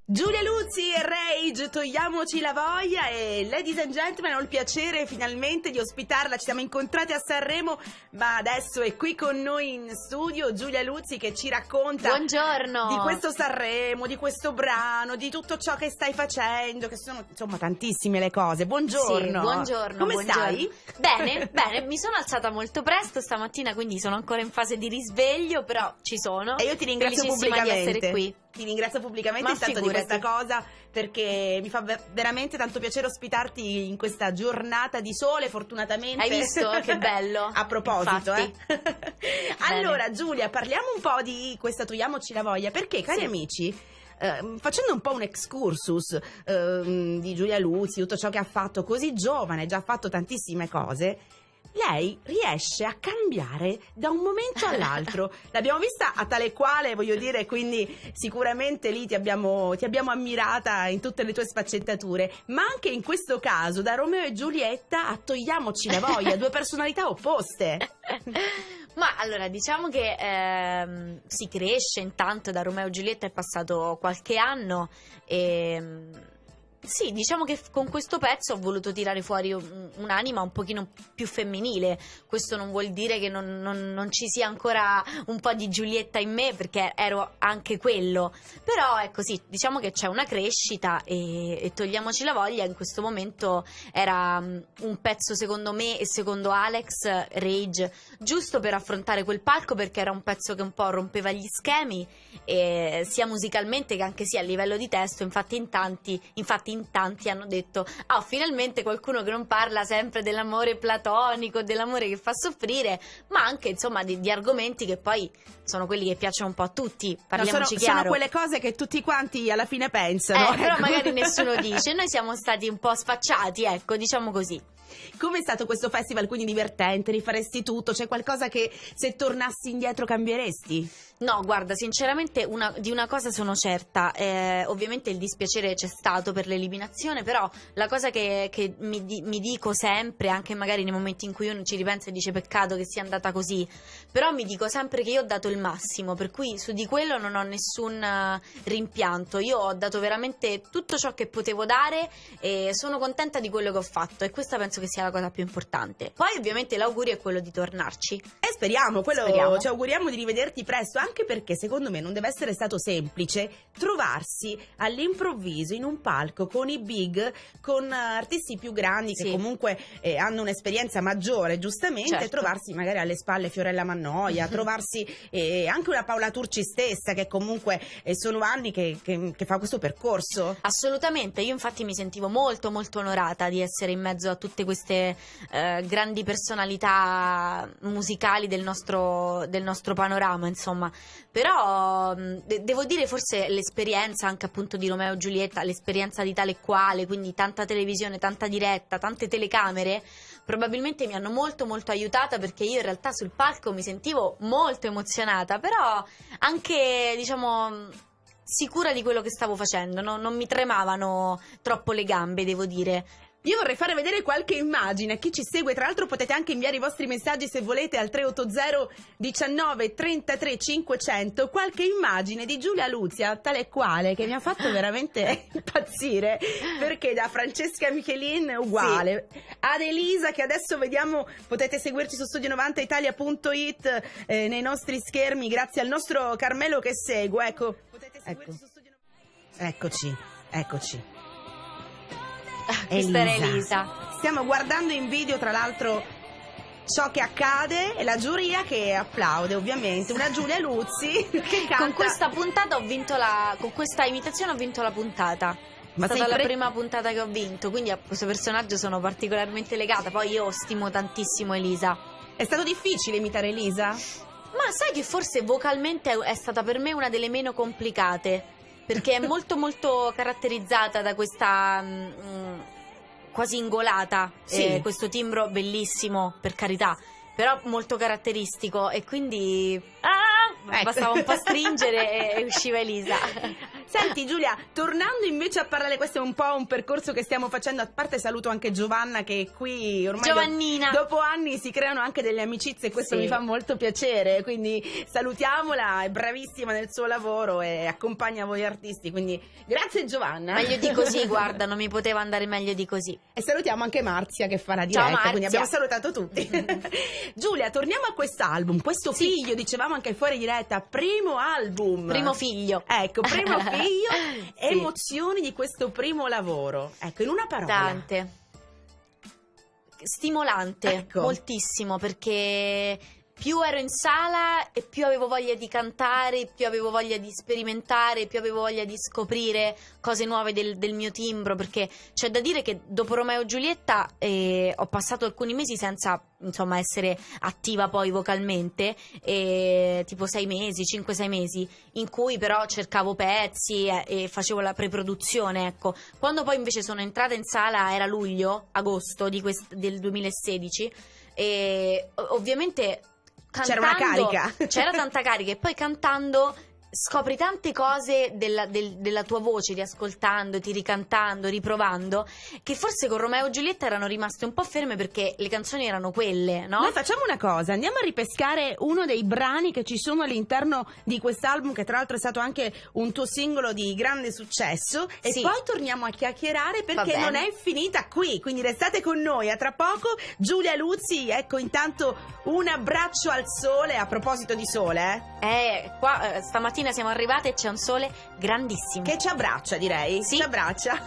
Giulia Luzzi e Rage, togliamoci la voglia, e ladies and gentlemen, ho il piacere finalmente di ospitarla. Ci siamo incontrati a Sanremo, ma adesso è qui con noi in studio Giulia Luzzi che ci racconta Buongiorno. di questo Sanremo, di questo brano, di tutto ciò che stai facendo, che sono insomma tantissime le cose. Buongiorno. Sì, buongiorno. Come buongiorno. stai? Bene, mi sono alzata molto presto stamattina, quindi sono ancora in fase di risveglio, però ci sono. E io ti ringrazio Felicissima pubblicamente di essere qui. Ti ringrazio pubblicamente Ma intanto figurati. di questa cosa, perché mi fa veramente tanto piacere ospitarti in questa giornata di sole, fortunatamente. Hai visto? Che bello. A proposito, Infatti. Allora Giulia, parliamo un po' di questa Togliamoci la voglia, perché cari Sì. amici, facendo un po' un excursus di Giulia Luzzi, tutto ciò che ha fatto, così giovane, già ha fatto tantissime cose, lei riesce a cambiare da un momento all'altro. L'abbiamo vista a tale quale, voglio dire, quindi sicuramente lì ti abbiamo ammirata in tutte le tue sfaccettature, ma anche in questo caso da Romeo e Giulietta a Togliamoci la voglia, due personalità opposte. Ma allora, diciamo che si cresce intanto. Da Romeo e Giulietta è passato qualche anno e sì, diciamo che con questo pezzo ho voluto tirare fuori un'anima un pochino più femminile. Questo non vuol dire che non ci sia ancora un po' di Giulietta in me, perché ero anche quello. Però è così, diciamo che c'è una crescita e Togliamoci la voglia in questo momento era un pezzo, secondo me e secondo Alex, Rage, giusto per affrontare quel palco, perché era un pezzo che un po' rompeva gli schemi, sia musicalmente che anche sia a livello di testo. Infatti in tanti hanno detto: ah, finalmente qualcuno che non parla sempre dell'amore platonico, dell'amore che fa soffrire, ma anche insomma di argomenti che poi sono quelli che piacciono un po' a tutti. Parliamoci chiaro. Sono quelle cose che tutti quanti alla fine pensano. Però ecco. magari nessuno dice. Noi siamo stati un po' sfacciati, ecco, diciamo così. Come è stato questo festival, quindi divertente? Rifaresti tutto? C'è qualcosa che se tornassi indietro cambieresti? No, guarda, sinceramente di una cosa sono certa. Ovviamente il dispiacere c'è stato per l'eliminazione, però la cosa che mi dico sempre, anche magari nei momenti in cui uno ci ripensa e dice peccato che sia andata così, però mi dico sempre che io ho dato il massimo, per cui su di quello non ho nessun rimpianto. Io ho dato veramente tutto ciò che potevo dare e sono contenta di quello che ho fatto, e questa penso che sia la cosa più importante. Poi ovviamente l'augurio è quello di tornarci. E speriamo, Speriamo. ci auguriamo di rivederti presto, anche perché secondo me non deve essere stato semplice trovarsi all'improvviso in un palco con i big, con artisti più grandi che Sì. comunque hanno un'esperienza maggiore, giustamente. Certo. Trovarsi magari alle spalle Fiorella Mannoia, trovarsi anche una Paola Turci stessa, che comunque sono anni che fa questo percorso. Assolutamente, io infatti mi sentivo molto molto onorata di essere in mezzo a tutte queste grandi personalità musicali del nostro panorama, insomma. Però devo dire, forse l'esperienza anche appunto di Romeo e Giulietta, l'esperienza di tale e quale, quindi tanta televisione, tanta diretta, tante telecamere, probabilmente mi hanno molto molto aiutata, perché io in realtà sul palco mi sentivo molto emozionata, però anche, diciamo, sicura di quello che stavo facendo. Non mi tremavano troppo le gambe, devo dire. Io vorrei fare vedere qualche immagine a chi ci segue. Tra l'altro potete anche inviare i vostri messaggi, se volete, al 380 19 33 500, qualche immagine di Giulia Luzzi tale e quale, che mi ha fatto veramente impazzire, perché da Francesca Michelin uguale, sì, ad Elisa, che adesso vediamo, potete seguirci su studio90italia.it nei nostri schermi, grazie al nostro Carmelo che segue, ecco, potete seguirci su Studio 90. Eccoci. Questa era Elisa. Stiamo guardando in video, tra l'altro, ciò che accade, e la giuria che applaude, ovviamente. Una Giulia Luzzi che canta. Con questa puntata con questa imitazione ho vinto la puntata. Ma è stata la prima puntata che ho vinto, quindi a questo personaggio sono particolarmente legata. Poi io stimo tantissimo Elisa. È stato difficile imitare Elisa? Ma sai che forse vocalmente è stata per me una delle meno complicate, perché è molto molto caratterizzata da questa quasi ingolata, sì, questo timbro bellissimo, per carità, però molto caratteristico, e quindi bastava un po' stringere e usciva Elisa. Senti Giulia, tornando invece a parlare, questo è un po' un percorso che stiamo facendo, a parte saluto anche Giovanna che è qui ormai Giovannina. dopo anni si creano anche delle amicizie e questo Sì. mi fa molto piacere, quindi salutiamola, è bravissima nel suo lavoro e accompagna voi artisti, quindi grazie Giovanna. Meglio di così, guarda, non mi poteva andare meglio di così. E salutiamo anche Marzia che fa la Ciao, diretta, Marzia. quindi abbiamo salutato tutti. Giulia, torniamo a quest'album, questo Sì. figlio, dicevamo anche fuori diretta, primo album. Primo figlio. Ecco, primo figlio, Sì. emozioni di questo primo lavoro. Ecco, in una parola. Tante. Stimolante, Ecco. moltissimo, perché più ero in sala e più avevo voglia di cantare, più avevo voglia di sperimentare, più avevo voglia di scoprire cose nuove del mio timbro, perché c'è da dire che dopo Romeo e Giulietta ho passato alcuni mesi senza, insomma, essere attiva poi vocalmente, tipo 6 mesi, 5-6 mesi, in cui però cercavo pezzi e facevo la preproduzione, ecco. Quando poi invece sono entrata in sala era luglio-agosto del 2016 e ovviamente C'era una cantando, carica. c'era tanta carica e poi cantando scopri tante cose della tua voce, riascoltandoti, ricantando, riprovando, che forse con Romeo e Giulietta erano rimaste un po' ferme perché le canzoni erano quelle, no? Noi facciamo una cosa, andiamo a ripescare uno dei brani che ci sono all'interno di quest'album, che tra l'altro è stato anche un tuo singolo di grande successo, e Sì. poi torniamo a chiacchierare Va perché bene. non è finita qui, quindi restate con noi, a tra poco. Giulia Luzzi, ecco, intanto un abbraccio al sole, a proposito di sole, Qua stamattina siamo arrivate e c'è un sole grandissimo. che ci abbraccia, direi. Sì. Ci abbraccia.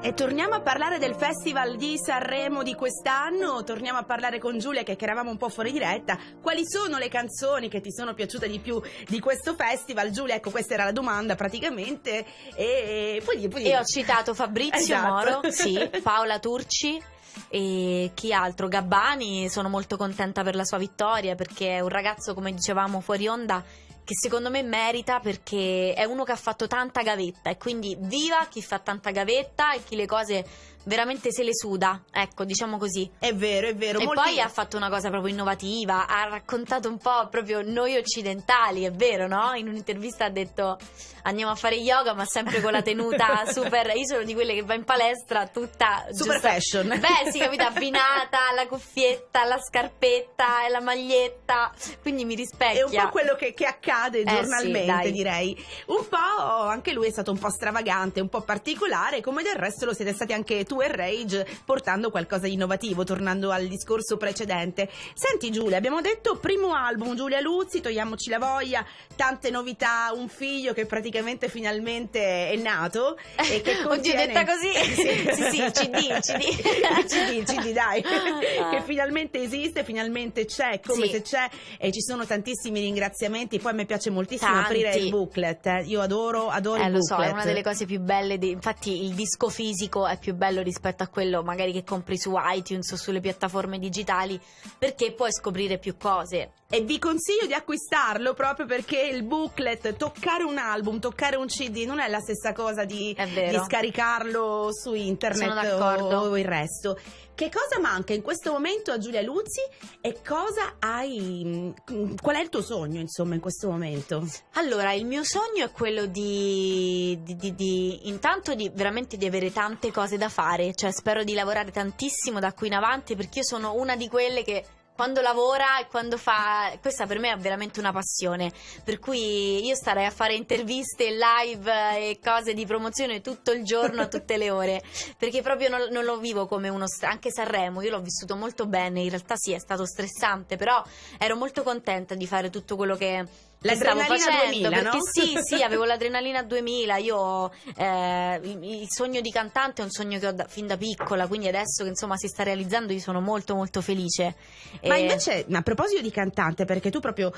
E torniamo a parlare del Festival di Sanremo di quest'anno, torniamo a parlare con Giulia che eravamo un po' fuori diretta. Quali sono le canzoni che ti sono piaciute di più di questo festival? Giulia, ecco, questa era la domanda praticamente. E poi E ho citato Fabrizio Esatto. Moro, sì, Paola Turci e chi altro? Gabbani. Sono molto contenta per la sua vittoria perché è un ragazzo, come dicevamo fuori onda, che secondo me merita, perché è uno che ha fatto tanta gavetta e quindi viva chi fa tanta gavetta e chi le cose veramente se le suda, ecco, diciamo così. È vero, E molti- poi ha fatto una cosa proprio innovativa, ha raccontato un po' proprio noi occidentali, è vero, no? In un'intervista ha detto andiamo a fare yoga ma sempre con la tenuta super, io sono di quelle che va in palestra tutta super giusta- fashion. Beh sì, capito, abbinata, la cuffietta, la scarpetta e la maglietta, quindi mi rispecchia. È un po' quello che accade giornalmente, sì, dai. direi. Un po', anche lui è stato un po' stravagante, un po' particolare, come del resto lo siete stati anche tu e Rage, portando qualcosa di innovativo, tornando al discorso precedente. Senti Giulia, abbiamo detto primo album, Giulia Luzzi, togliamoci la voglia, tante novità, un figlio che praticamente finalmente è nato e che Oddio, contiene... detta così? Sì, CD, dai, che finalmente esiste, finalmente c'è, come Sì. se c'è, e ci sono tantissimi ringraziamenti. Poi a me piace moltissimo Tanti. aprire il booklet, io adoro il lo booklet. so, è una delle cose più belle. Infatti, il disco fisico è più bello rispetto a quello magari che compri su iTunes o sulle piattaforme digitali, perché puoi scoprire più cose. E vi consiglio di acquistarlo proprio perché il booklet, toccare un album, toccare un CD non è la stessa cosa di È vero. scaricarlo su internet Sono d'accordo. o il resto. Che cosa manca in questo momento a Giulia Luzzi e cosa hai, qual è il tuo sogno insomma in questo momento? Allora, il mio sogno è quello di intanto di veramente di avere tante cose da fare, cioè spero di lavorare tantissimo da qui in avanti, perché io sono una di quelle che quando lavora e quando fa, questa per me è veramente una passione, per cui io starei a fare interviste, live e cose di promozione tutto il giorno, tutte le ore, perché proprio non lo vivo come anche Sanremo, io l'ho vissuto molto bene, in realtà sì, è stato stressante, però ero molto contenta di fare tutto quello che stavo L'adrenalina facendo, 2000, perché no? sì, avevo l'adrenalina 2000, io il sogno di cantante è un sogno che ho fin da piccola, quindi adesso che insomma si sta realizzando io sono molto molto felice. Ma invece, a proposito di cantante, perché tu proprio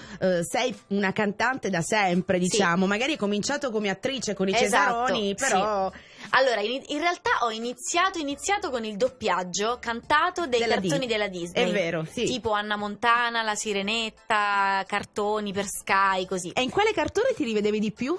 sei una cantante da sempre, diciamo, magari hai cominciato come attrice con i Esatto, Cesaroni, però sì. Allora, in realtà ho iniziato con il doppiaggio cantato dei cartoni della Disney. È vero, sì. Tipo Anna Montana, La Sirenetta, cartoni per Sky, così. E in quale cartone ti rivedevi di più?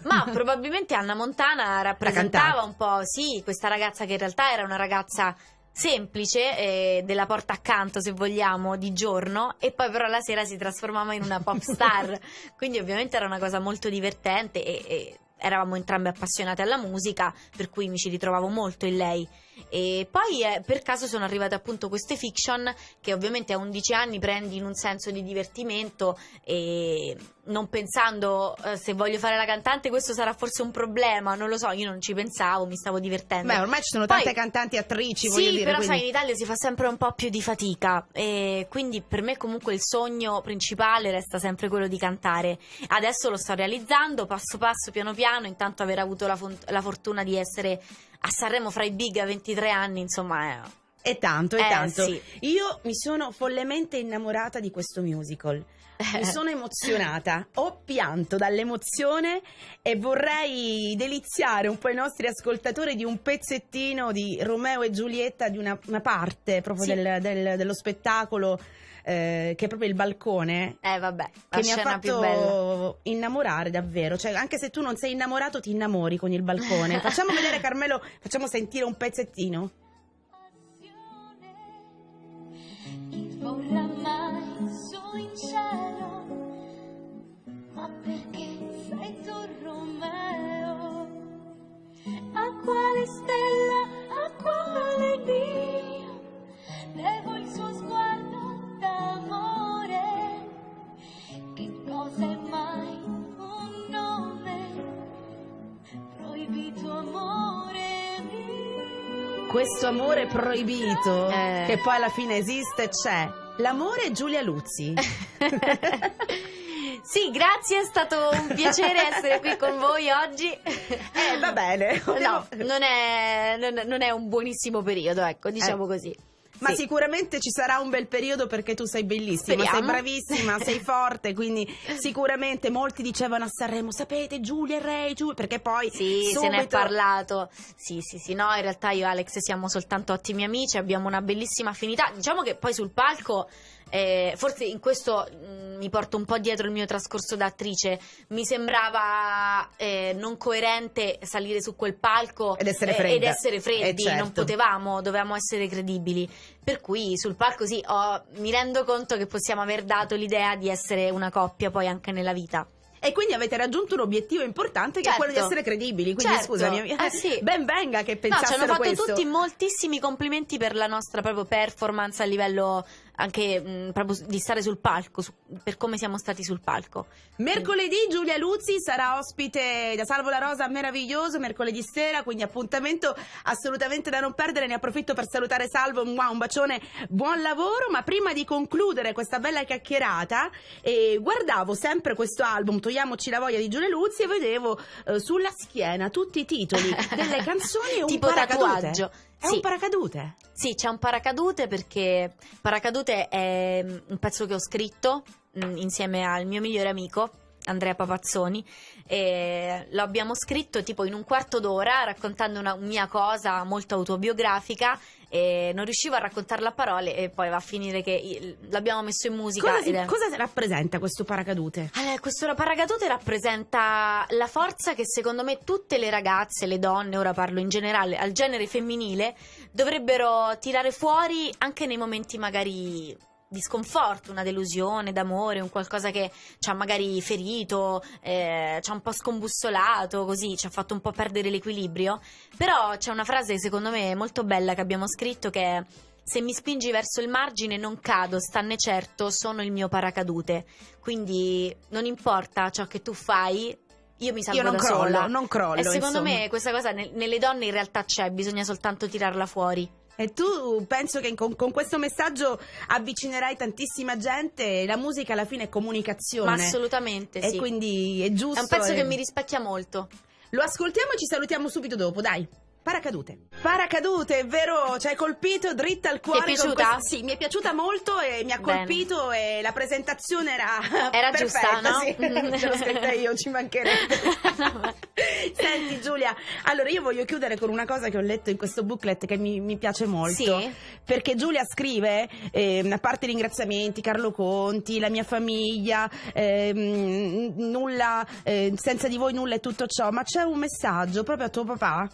Ma probabilmente Anna Montana rappresentava un po', sì, questa ragazza che in realtà era una ragazza semplice, della porta accanto se vogliamo, di giorno, e poi però la sera si trasformava in una pop star. Quindi ovviamente era una cosa molto divertente e eravamo entrambe appassionate alla musica, per cui mi ci ritrovavo molto in lei. E poi per caso sono arrivate appunto queste fiction, che ovviamente a 11 anni prendi in un senso di divertimento, e non pensando se voglio fare la cantante questo sarà forse un problema, non lo so, io non ci pensavo, mi stavo divertendo. Beh, ormai ci sono tante cantanti attrici, voglio dire, però quindi... sai, in Italia si fa sempre un po' più di fatica, e quindi per me comunque il sogno principale resta sempre quello di cantare. Adesso lo sto realizzando passo passo, piano piano, intanto aver avuto la fortuna di essere a Sanremo fra i big a 23 anni, insomma è tanto, è tanto. Sì. Io mi sono follemente innamorata di questo musical. Mi sono emozionata, ho pianto dall'emozione e vorrei deliziare un po' i nostri ascoltatori di un pezzettino di Romeo e Giulietta, di una parte proprio sì. dello spettacolo, che è proprio il balcone, vabbè, che mi ha scena più bella. fatto innamorare davvero. Cioè, anche se tu non sei innamorato, ti innamori con il balcone. Facciamo vedere, Carmelo, facciamo sentire un pezzettino. Oramai sono in cielo, ma perché sei tu, Romeo? A quale stella, a quale Dio devo il suo sguardo d'amore? Che cosa è mai un nome proibito, amore mio? Questo amore proibito, che poi alla fine esiste, c'è. L'amore è Giulia Luzzi. Sì, grazie, è stato un piacere essere qui con voi oggi. Va bene. No, non è un buonissimo periodo, ecco, diciamo così. Ma sì, sicuramente ci sarà un bel periodo, perché tu sei bellissima, speriamo. sei bravissima, sei forte, quindi sicuramente molti dicevano a Sanremo, sapete, Giulia e Ray, perché poi sì, subito... se ne è parlato. Sì, no, in realtà io e Alex siamo soltanto ottimi amici, abbiamo una bellissima affinità. Diciamo che poi sul palco, forse in questo mi porto un po' dietro il mio trascorso da attrice, mi sembrava non coerente salire su quel palco ed essere freddi, non certo. dovevamo essere credibili, per cui sul palco sì, mi rendo conto che possiamo aver dato l'idea di essere una coppia poi anche nella vita. E quindi avete raggiunto un obiettivo importante, che è quello di essere credibili. Quindi scusami, sì. Ben venga che No, pensassero ci hanno fatto questo. tutti moltissimi complimenti per la nostra proprio performance a livello anche proprio di stare sul palco, per come siamo stati sul palco. Mercoledì Giulia Luzzi sarà ospite da Salvo La Rosa, meraviglioso, mercoledì sera, quindi appuntamento assolutamente da non perdere. Ne approfitto per salutare Salvo, un bacione, buon lavoro. Ma prima di concludere questa bella chiacchierata, guardavo sempre questo album Togliamoci la voglia di Giulia Luzzi, e vedevo sulla schiena tutti i titoli delle canzoni e un tipo paracadute. tatuaggio. È Sì. un paracadute? Sì, c'è un paracadute, perché Paracadute è un pezzo che ho scritto insieme al mio migliore amico Andrea Papazzoni, e lo abbiamo scritto tipo in un quarto d'ora, raccontando una mia cosa molto autobiografica, e non riuscivo a raccontarla a parole, e poi va a finire che l'abbiamo messo in musica. Cosa rappresenta questo paracadute? Questo paracadute rappresenta la forza che secondo me tutte le ragazze, le donne, ora parlo in generale, al genere femminile, dovrebbero tirare fuori anche nei momenti magari di sconforto, una delusione d'amore, un qualcosa che ci ha magari ferito, ci ha un po' scombussolato, così ci ha fatto un po' perdere l'equilibrio. Però c'è una frase secondo me molto bella che abbiamo scritto, che è: se mi spingi verso il margine non cado, stanne certo, sono il mio paracadute. Quindi non importa ciò che tu fai, io mi salvo da sola. Non crollo. E secondo insomma, me questa cosa nelle donne in realtà c'è, bisogna soltanto tirarla fuori. E tu penso che con questo messaggio avvicinerai tantissima gente. La musica alla fine è comunicazione. Ma assolutamente sì. E quindi è giusto. È un pezzo che mi rispecchia molto. Lo ascoltiamo e ci salutiamo subito dopo, dai. Paracadute. Paracadute, è vero, ci hai colpito dritta al cuore. Ti è piaciuta? Sì, mi è piaciuta molto e mi ha colpito. Bene. E la presentazione era giusta, no? Sì. Ce l'ho scritta io, ci mancherebbe. Senti Giulia, Giulia, allora io voglio chiudere con una cosa che ho letto in questo booklet che mi piace molto. Sì. Perché Giulia scrive, a parte i ringraziamenti, Carlo Conti, la mia famiglia, nulla, senza di voi nulla è tutto ciò, ma c'è un messaggio proprio a tuo papà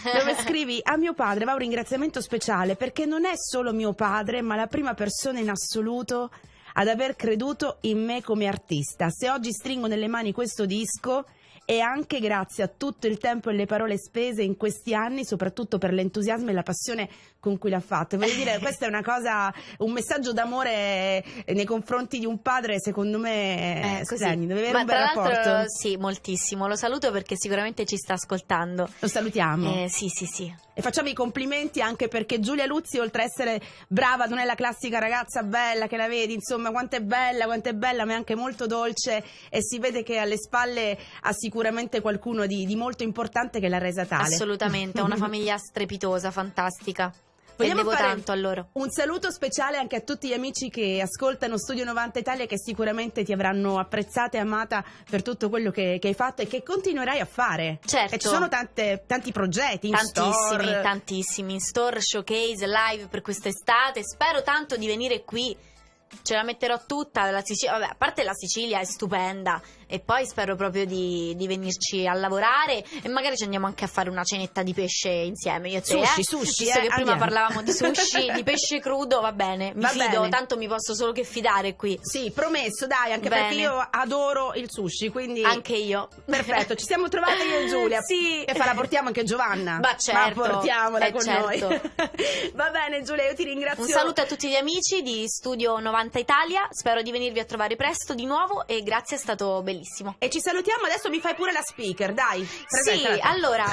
dove scrivi: a mio padre va un ringraziamento speciale perché non è solo mio padre ma la prima persona in assoluto ad aver creduto in me come artista. Se oggi stringo nelle mani questo disco è anche grazie a tutto il tempo e le parole spese in questi anni, soprattutto per l'entusiasmo e la passione con cui l'ha fatto. Voglio dire, questa è una cosa, un messaggio d'amore nei confronti di un padre, secondo me splendido, deve avere un bel tra rapporto. l'altro sì, moltissimo, lo saluto perché sicuramente ci sta ascoltando. Lo salutiamo. Sì. E facciamo i complimenti anche perché Giulia Luzzi, oltre a essere brava, non è la classica ragazza bella che la vedi, insomma, quanto è bella, ma è anche molto dolce, e si vede che alle spalle ha sicuramente qualcuno di molto importante che l'ha resa tale. Assolutamente, una famiglia strepitosa, fantastica. Vogliamo devo fare tanto a loro. un saluto speciale anche a tutti gli amici che ascoltano Studio 90 Italia, che sicuramente ti avranno apprezzata e amata per tutto quello che hai fatto e che continuerai a fare. Certo. E ci sono tanti progetti in store. Tantissimi, in store, showcase, live per quest'estate. Spero tanto di venire qui. Ce la metterò tutta la Sicilia. Vabbè, a parte la Sicilia è stupenda, e poi spero proprio di venirci a lavorare, e magari ci andiamo anche a fare una cenetta di pesce insieme, io e te. Sushi, visto che prima andiamo. parlavamo di sushi, di pesce crudo, va bene, mi Va fido, bene. tanto mi posso solo che fidare qui. Sì, promesso, dai, anche Bene. perché io adoro il sushi, quindi Anche io. perfetto, ci siamo trovate io e Giulia. Sì. E la portiamo anche Giovanna. Ma certo. Ma portiamola con certo. noi. Va bene, Giulia, io ti ringrazio. Un saluto a tutti gli amici di Studio 90 Italia, spero di venirvi a trovare presto di nuovo, e grazie, è stato bellissimo. E ci salutiamo, adesso mi fai pure la speaker, dai. Sì, Presentala te. allora,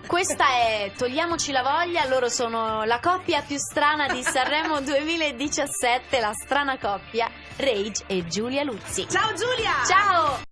questa è Togliamoci la voglia, loro sono la coppia più strana di Sanremo 2017, la strana coppia Rage e Giulia Luzzi. Ciao Giulia! Ciao!